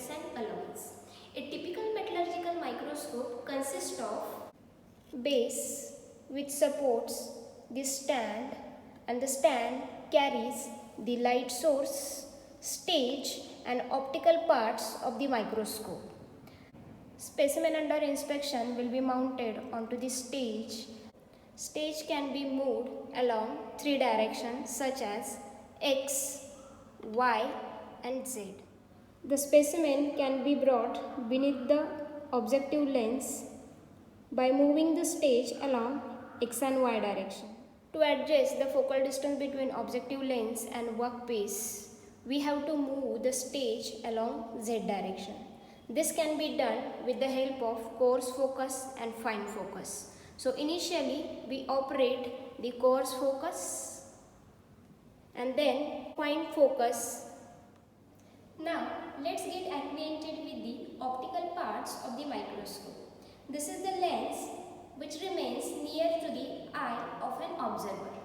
metals and alloys. A typical metallurgical microscope consists of base which supports the stand, and the stand carries the light source, stage and optical parts of the microscope. Specimen under inspection will be mounted onto the stage. Stage can be moved along three directions such as X, Y and Z. The specimen can be brought beneath the objective lens by moving the stage along X and Y direction. To adjust the focal distance between objective lens and workpiece, we have to move the stage along Z direction. This can be done with the help of coarse focus and fine focus. So initially we operate the coarse focus and then fine focus. Now let's get acquainted with the optical parts of the microscope. This is the lens which remains near to the eye of an observer.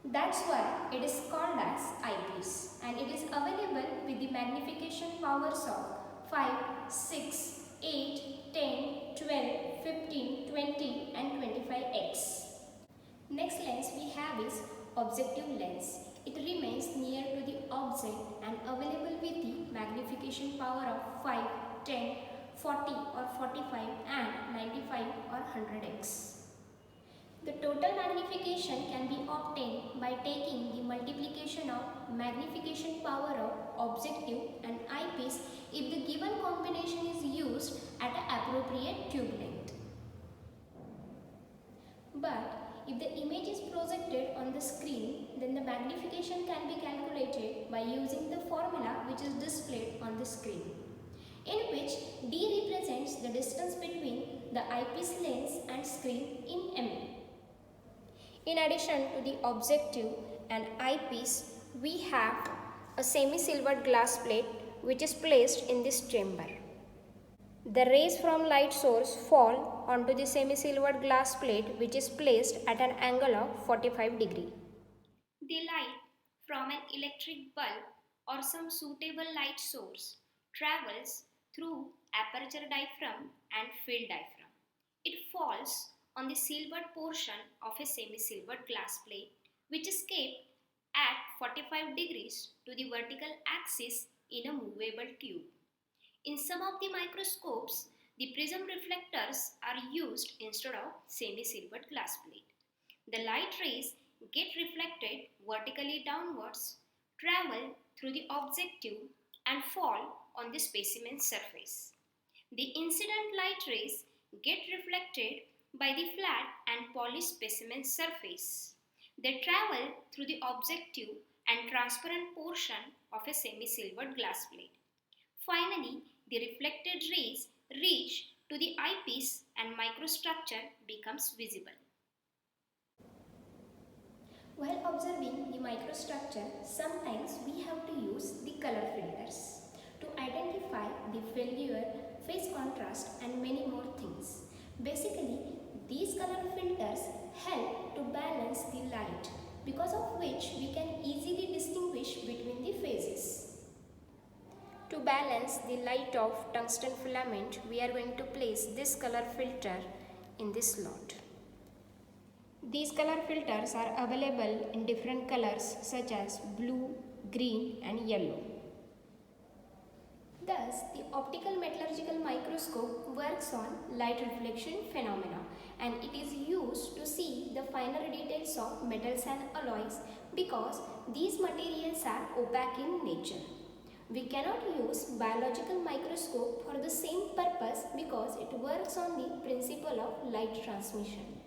That's why it is called as eyepiece, and it is available with the magnification powers of 5, 6, 8, 10, 12, 15, 20 and 25x. Next lens we have is objective lens. It remains near to the object and available with the magnification power of 5, 10, 40 or 45 and 95 or 100x. The total magnification can be obtained by taking the multiplication of magnification power of objective and eyepiece if the given combination is used at an appropriate tube length. But if the image is projected on the screen, then the magnification can be calculated by using the formula which is displayed on the screen, in which D represents the distance between the eyepiece lens and screen in mm. In addition to the objective and eyepiece, we have a semi-silvered glass plate which is placed in this chamber. The rays from light source fall onto the semi-silvered glass plate which is placed at an angle of 45 degrees. The light from an electric bulb or some suitable light source travels through aperture diaphragm and field diaphragm. It falls on the silvered portion of a semi-silvered glass plate which is kept at 45 degrees to the vertical axis in a movable tube. In some of the microscopes, the prism reflectors are used instead of semi-silvered glass plate. The light rays get reflected vertically downwards, travel through the objective and fall on the specimen surface. The incident light rays get reflected by the flat and polished specimen surface. They travel through the objective and transparent portion of a semi-silvered glass plate. Finally, the reflected rays reach to the eyepiece and microstructure becomes visible. While observing the microstructure, sometimes we have to use the color filters to identify the failure, phase contrast and many more things. Basically, these color filters help to balance the light, because of which we can easily distinguish between the phases. To balance the light of tungsten filament, we are going to place this color filter in this slot. These color filters are available in different colors such as blue, green and yellow. Thus, the optical metallurgical microscope works on light reflection phenomena, and it is used to see the finer details of metals and alloys because these materials are opaque in nature. We cannot use biological microscope for the same purpose because it works on the principle of light transmission.